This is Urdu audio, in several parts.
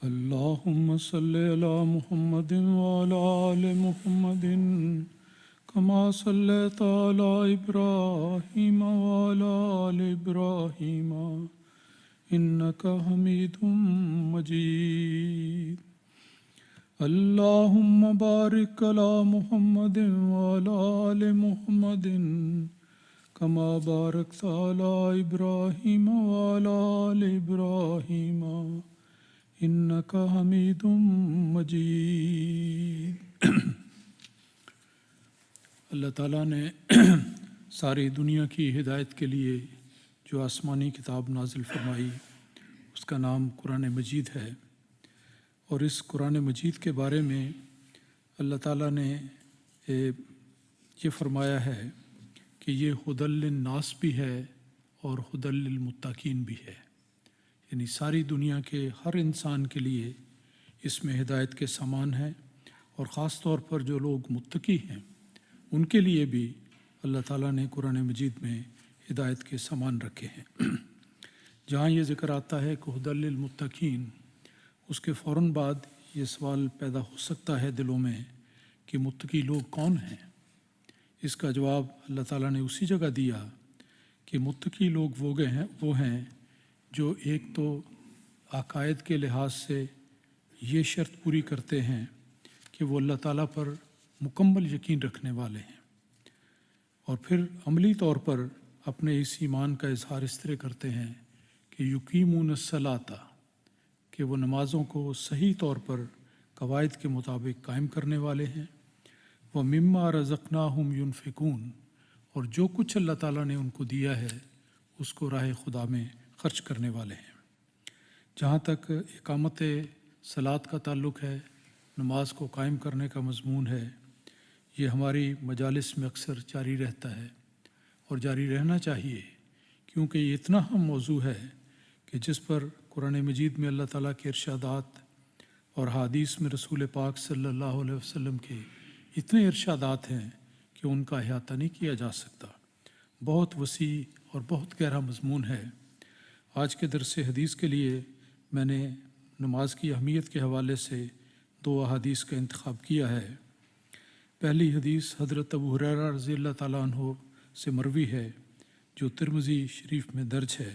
اللهم صل على محمد وعلى آل محمد كما صليت على إبراهيم وعلى آل إبراهيم إنك حميد مجيد. اللهم بارك على محمد وعلى آل محمد كما باركت على إبراهيم وعلى آل إبراهيم إنك حميد مجيد. اللہ تعالیٰ نے ساری دنیا کی ہدایت کے لیے جو آسمانی کتاب نازل فرمائی اس کا نام قرآن مجید ہے، اور اس قرآن مجید کے بارے میں اللہ تعالیٰ نے یہ فرمایا ہے کہ یہ ہدی للناس بھی ہے اور ہدی للمتقین بھی ہے، یعنی ساری دنیا کے ہر انسان کے لیے اس میں ہدایت کے سامان ہیں، اور خاص طور پر جو لوگ متقی ہیں ان کے لیے بھی اللہ تعالیٰ نے قرآن مجید میں ہدایت کے سامان رکھے ہیں۔ جہاں یہ ذکر آتا ہے کہ ہدی للمتقین، اس کے فوراً بعد یہ سوال پیدا ہو سکتا ہے دلوں میں کہ متقی لوگ کون ہیں؟ اس کا جواب اللہ تعالیٰ نے اسی جگہ دیا کہ متقی لوگ وہ ہیں جو ایک تو عقائد کے لحاظ سے یہ شرط پوری کرتے ہیں کہ وہ اللہ تعالیٰ پر مکمل یقین رکھنے والے ہیں، اور پھر عملی طور پر اپنے اس ایمان کا اظہار اس طرح کرتے ہیں کہ یقیمون الصلاۃ، کہ وہ نمازوں کو صحیح طور پر قواعد کے مطابق قائم کرنے والے ہیں، وہ مما رزقناہم ینفقون، اور جو کچھ اللہ تعالیٰ نے ان کو دیا ہے اس کو راہ خدا میں خرچ کرنے والے ہیں۔ جہاں تک اقامت صلاۃ کا تعلق ہے، نماز کو قائم کرنے کا مضمون ہے، یہ ہماری مجالس میں اکثر جاری رہتا ہے اور جاری رہنا چاہیے، کیونکہ یہ اتنا اہم موضوع ہے کہ جس پر قرآن مجید میں اللہ تعالیٰ کے ارشادات اور حدیث میں رسول پاک صلی اللہ علیہ وسلم کے اتنے ارشادات ہیں کہ ان کا احاطہ نہیں کیا جا سکتا۔ بہت وسیع اور بہت گہرا مضمون ہے۔ آج کے درس حدیث کے لیے میں نے نماز کی اہمیت کے حوالے سے 2 احادیث کا انتخاب کیا ہے۔ پہلی حدیث حضرت ابو ہریرہ رضی اللہ تعالیٰ عنہ سے مروی ہے، جو ترمذی شریف میں درج ہے۔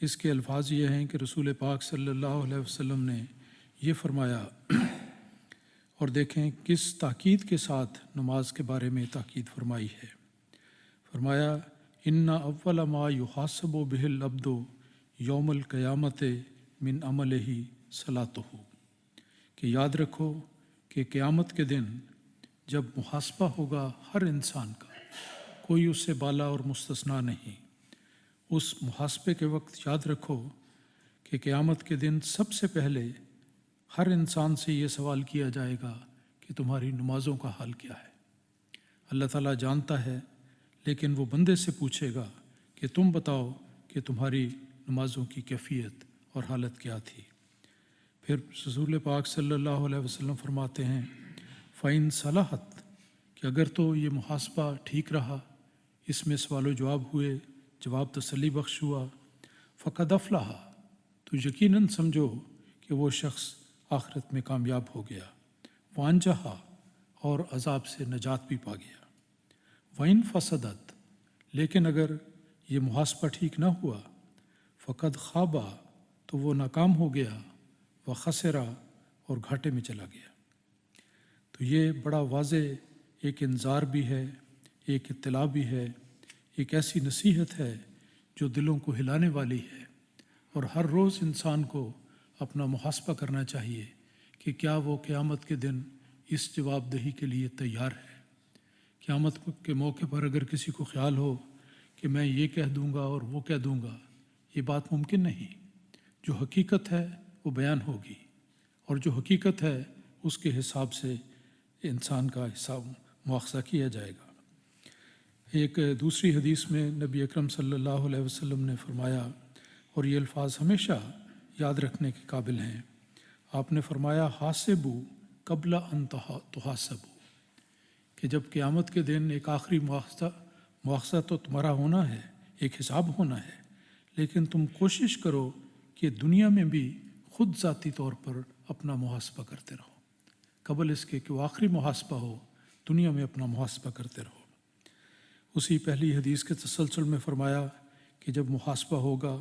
اس کے الفاظ یہ ہیں کہ رسول پاک صلی اللہ علیہ وسلم نے یہ فرمایا، اور دیکھیں کس تاکید کے ساتھ نماز کے بارے میں تاکید فرمائی ہے۔ فرمایا ان اول ما یحاسب بہ العبد یوم القیامت من عملہ صلاتہ، کہ یاد رکھو کہ قیامت کے دن جب محاسبہ ہوگا ہر انسان کا، کوئی اس سے بالا اور مستثنا نہیں، اس محاسبے کے وقت یاد رکھو کہ قیامت کے دن سب سے پہلے ہر انسان سے یہ سوال کیا جائے گا کہ تمہاری نمازوں کا حال کیا ہے۔ اللہ تعالیٰ جانتا ہے، لیکن وہ بندے سے پوچھے گا کہ تم بتاؤ کہ تمہاری نمازوں کی کیفیت اور حالت کیا تھی۔ پھر رسول پاک صلی اللہ علیہ وسلم فرماتے ہیں فَإِن صَلَحَتْ، کہ اگر تو یہ محاسبہ ٹھیک رہا، اس میں سوال و جواب ہوئے، جواب تسلی بخش ہوا، فَقَدْ أَفْلَحَ، تو یقیناً سمجھو کہ وہ شخص آخرت میں کامیاب ہو گیا، وَأَنجَحَ، اور عذاب سے نجات بھی پا گیا، وَإِن فَسَدَتْ، لیکن اگر یہ محاسبہ ٹھیک نہ ہوا، فَقَدْ خَابَ، تو وہ ناکام ہو گیا، وَخَسِرَ، اور گھاٹے میں چلا گیا۔ تو یہ بڑا واضح ایک انذار بھی ہے، ایک اطلاع بھی ہے، ایک ایسی نصیحت ہے جو دلوں کو ہلانے والی ہے، اور ہر روز انسان کو اپنا محاسبہ کرنا چاہیے کہ کیا وہ قیامت کے دن اس جواب دہی کے لیے تیار ہے۔ قیامت کے موقع پر اگر کسی کو خیال ہو کہ میں یہ کہہ دوں گا اور وہ کہہ دوں گا، یہ بات ممکن نہیں۔ جو حقیقت ہے وہ بیان ہوگی، اور جو حقیقت ہے اس کے حساب سے انسان کا حساب مواخذہ کیا جائے گا۔ ایک دوسری حدیث میں نبی اکرم صلی اللہ علیہ وسلم نے فرمایا، اور یہ الفاظ ہمیشہ یاد رکھنے کے قابل ہیں، آپ نے فرمایا حاسبو قبل ان تحاسبو، کہ جب قیامت کے دن ایک آخری مواخذہ تو تمہارا ہونا ہے، ایک حساب ہونا ہے، لیکن تم کوشش کرو کہ دنیا میں بھی خود ذاتی طور پر اپنا محاسبہ کرتے رہو، قبل اس کے کہ وہ آخری محاسبہ ہو دنیا میں اپنا محاسبہ کرتے رہو۔ اسی پہلی حدیث کے تسلسل میں فرمایا کہ جب محاسبہ ہوگا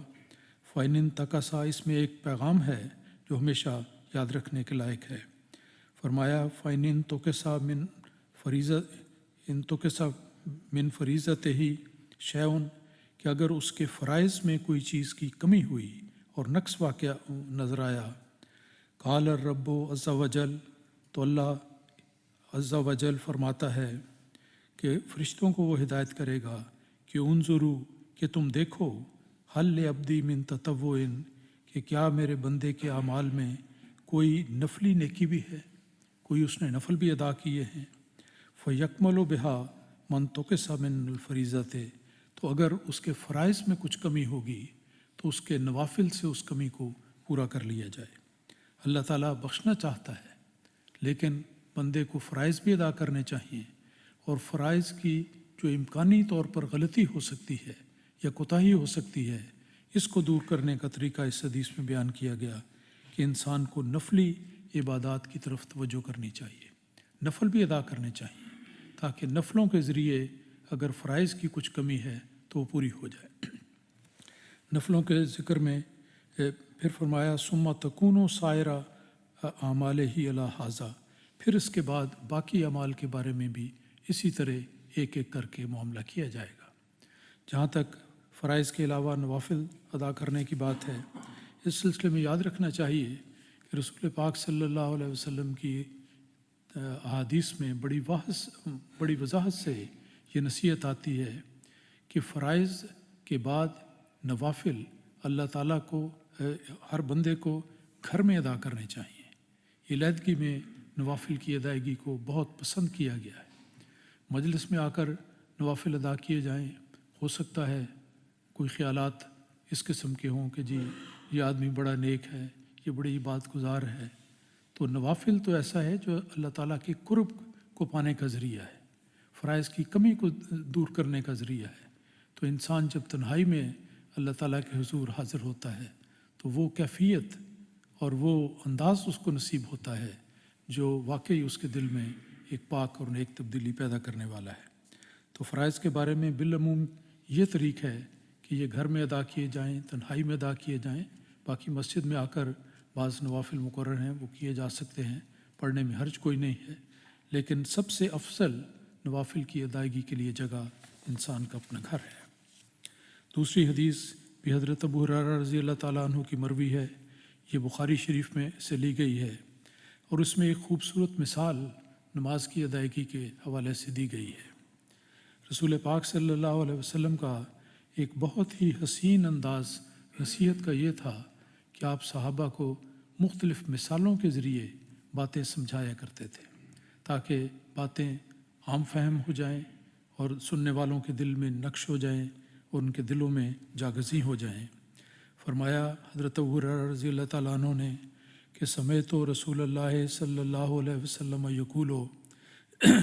فَإِنْ تَقَسَا، اس میں ایک پیغام ہے جو ہمیشہ یاد رکھنے کے لائق ہے۔ فرمایا فَإِنْ تُقِسَا مِنْ فَرِیضَتِهِ شَیْءٌ، کہ اگر اس کے فرائض میں کوئی چیز کی کمی ہوئی اور نقص واقع نظر آیا، قال الرب عز وجل، تو اللہ عز وجل فرماتا ہے کہ فرشتوں کو وہ ہدایت کرے گا کہ انظروا، کہ تم دیکھو، حل لعبدی من تطوع، کہ کیا میرے بندے کے اعمال میں کوئی نفلی نیکی بھی ہے، کوئی اس نے نفل بھی ادا کیے ہیں۔ فیکمل بہا من تقص من الفریضۃ، تو اگر اس کے فرائض میں کچھ کمی ہوگی تو اس کے نوافل سے اس کمی کو پورا کر لیا جائے۔ اللہ تعالیٰ بخشنا چاہتا ہے، لیکن بندے کو فرائض بھی ادا کرنے چاہیے، اور فرائض کی جو امکانی طور پر غلطی ہو سکتی ہے یا کوتاہی ہو سکتی ہے، اس کو دور کرنے کا طریقہ اس حدیث میں بیان کیا گیا کہ انسان کو نفلی عبادات کی طرف توجہ کرنی چاہیے، نفل بھی ادا کرنے چاہیے، تاکہ نفلوں کے ذریعے اگر فرائض کی کچھ کمی ہے تو وہ پوری ہو جائے۔ نفلوں کے ذکر میں پھر فرمایا ثم تکون سائرہ اعمالہ علی ھذا، پھر اس کے بعد باقی اعمال کے بارے میں بھی اسی طرح ایک ایک کر کے معاملہ کیا جائے گا۔ جہاں تک فرائض کے علاوہ نوافل ادا کرنے کی بات ہے، اس سلسلے میں یاد رکھنا چاہیے کہ رسول پاک صلی اللہ علیہ وسلم کی احادیث میں بڑی وضاحت سے یہ نصیحت آتی ہے کہ فرائض کے بعد نوافل اللہ تعالیٰ کو، ہر بندے کو گھر میں ادا کرنے چاہیے۔ علیحدگی میں نوافل کی ادائیگی کو بہت پسند کیا گیا ہے۔ مجلس میں آ کر نوافل ادا کیے جائیں، ہو سکتا ہے کوئی خیالات اس قسم کے ہوں کہ جی یہ آدمی بڑا نیک ہے، یہ بڑی عبادت گزار ہے، تو نوافل تو ایسا ہے جو اللہ تعالیٰ کے قرب کو پانے کا ذریعہ ہے، فرائض کی کمی کو دور کرنے کا ذریعہ ہے۔ تو انسان جب تنہائی میں اللہ تعالیٰ کے حضور حاضر ہوتا ہے تو وہ کیفیت اور وہ انداز اس کو نصیب ہوتا ہے جو واقعی اس کے دل میں ایک پاک اور نیک تبدیلی پیدا کرنے والا ہے۔ تو فرائض کے بارے میں بالعموم یہ طریق ہے کہ یہ گھر میں ادا کیے جائیں، تنہائی میں ادا کیے جائیں، باقی مسجد میں آ کر بعض نوافل مقرر ہیں وہ کیے جا سکتے ہیں، پڑھنے میں حرج کوئی نہیں ہے، لیکن سب سے افضل نوافل کی ادائیگی کے لیے جگہ انسان کا اپنا گھر ہے۔ دوسری حدیث بھی حضرت ابو ہریرہ رضی اللہ تعالیٰ عنہ کی مروی ہے، یہ بخاری شریف میں سے لی گئی ہے، اور اس میں ایک خوبصورت مثال نماز کی ادائیگی کے حوالے سے دی گئی ہے۔ رسول پاک صلی اللہ علیہ وسلم کا ایک بہت ہی حسین انداز نصیحت کا یہ تھا کہ آپ صحابہ کو مختلف مثالوں کے ذریعے باتیں سمجھایا کرتے تھے تاکہ باتیں عام فہم ہو جائیں اور سننے والوں کے دل میں نقش ہو جائیں اور ان کے دلوں میں جاگزی ہو جائیں۔ فرمایا حضرت ابو ہریرہ رضی اللہ تعالیٰ عنہ نے کہ سمیعت رسول اللہ صلی اللہ علیہ وسلم یقول،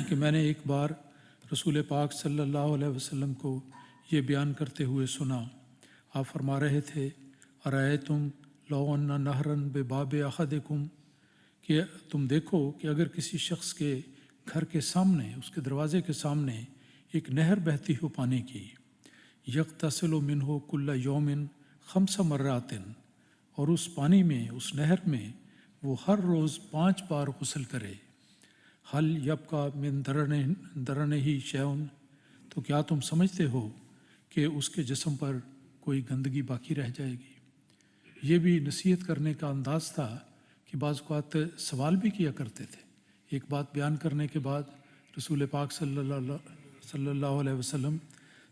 کہ میں نے ایک بار رسول پاک صلی اللہ علیہ وسلم کو یہ بیان کرتے ہوئے سنا۔ آپ فرما رہے تھے ارأیتم لو ان نہرن بباب احدکم، کہ تم دیکھو کہ اگر کسی شخص کے گھر کے سامنے، اس کے دروازے کے سامنے ایک نہر بہتی ہو پانی کی، یغتسل منہ کل یوم 5 مرات، اور اس پانی میں، اس نہر میں وہ ہر روز 5 بار غسل کرے، حل یبقی من درنہ شیء، تو کیا تم سمجھتے ہو کہ اس کے جسم پر کوئی گندگی باقی رہ جائے گی؟ یہ بھی نصیحت کرنے کا انداز تھا کہ بعض اوقات سوال بھی کیا کرتے تھے۔ ایک بات بیان کرنے کے بعد رسول پاک صلی اللہ علیہ وسلم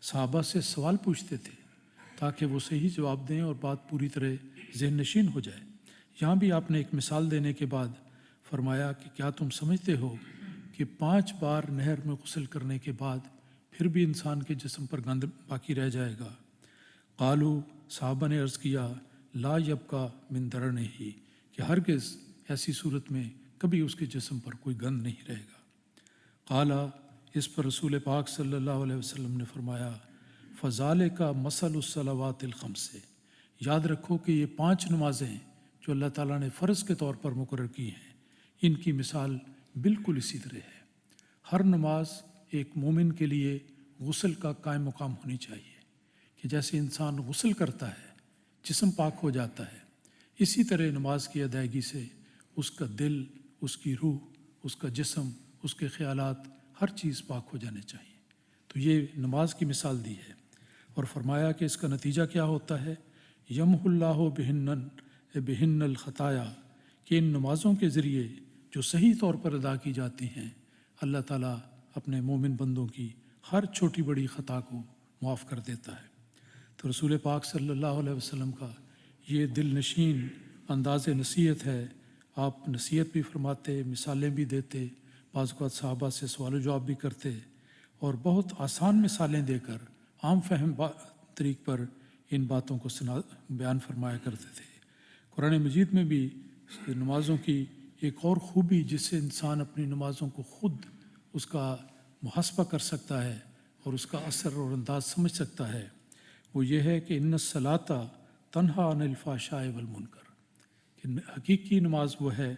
صحابہ سے سوال پوچھتے تھے تاکہ وہ صحیح جواب دیں اور بات پوری طرح ذہن نشین ہو جائے۔ یہاں بھی آپ نے ایک مثال دینے کے بعد فرمایا کہ کیا تم سمجھتے ہو کہ 5 بار نہر میں غسل کرنے کے بعد پھر بھی انسان کے جسم پر گند باقی رہ جائے گا؟ قالو، صحابہ نے عرض کیا، لا یبقی من درنہ، کہ ہرگز ایسی صورت میں کبھی اس کے جسم پر کوئی گند نہیں رہے گا۔ قالا، اس پر رسول پاک صلی اللہ علیہ وسلم نے فرمایا، فذالک مثل الصلوات الخمس، یاد رکھو کہ یہ 5 نمازیں جو اللہ تعالیٰ نے فرض کے طور پر مقرر کی ہیں، ان کی مثال بالکل اسی طرح ہے۔ ہر نماز ایک مومن کے لیے غسل کا قائم مقام ہونی چاہیے کہ جیسے انسان غسل کرتا ہے، جسم پاک ہو جاتا ہے، اسی طرح نماز کی ادائیگی سے اس کا دل، اس کی روح، اس کا جسم، اس کے خیالات، ہر چیز پاک ہو جانے چاہیے۔ تو یہ نماز کی مثال دی ہے، اور فرمایا کہ اس کا نتیجہ کیا ہوتا ہے؟ یمح اللہ بہن الخطایا، کہ ان نمازوں کے ذریعے جو صحیح طور پر ادا کی جاتی ہیں، اللہ تعالیٰ اپنے مومن بندوں کی ہر چھوٹی بڑی خطا کو معاف کر دیتا ہے۔ تو رسول پاک صلی اللہ علیہ وسلم کا یہ دل نشین انداز نصیحت ہے۔ آپ نصیحت بھی فرماتے، مثالیں بھی دیتے، بعض اوقات صحابہ سے سوال و جواب بھی کرتے، اور بہت آسان مثالیں دے کر عام فہم طریق پر ان باتوں کو بیان فرمایا کرتے تھے۔ قرآن مجید میں بھی نمازوں کی ایک اور خوبی، جس سے انسان اپنی نمازوں کو خود اس کا محاسبہ کر سکتا ہے اور اس کا اثر اور انداز سمجھ سکتا ہے، وہ یہ ہے کہ ان الصلاۃ تنہا عن الفحشاء والمنکر، کہ حقیقی نماز وہ ہے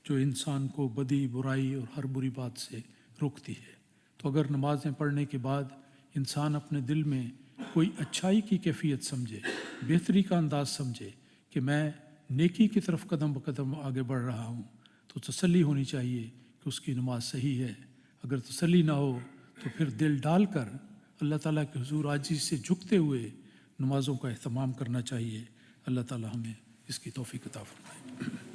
جو انسان کو بدی، برائی اور ہر بری بات سے روکتی ہے۔ تو اگر نمازیں پڑھنے کے بعد انسان اپنے دل میں کوئی اچھائی کی کیفیت سمجھے، بہتری کا انداز سمجھے کہ میں نیکی کی طرف قدم بقدم آگے بڑھ رہا ہوں، تو تسلی ہونی چاہیے کہ اس کی نماز صحیح ہے۔ اگر تسلی نہ ہو تو پھر دل ڈال کر اللہ تعالیٰ کے حضور عاجزی سے جھکتے ہوئے نمازوں کا اہتمام کرنا چاہیے۔ اللہ تعالیٰ ہمیں اس کی توفیق عطا فرمائے۔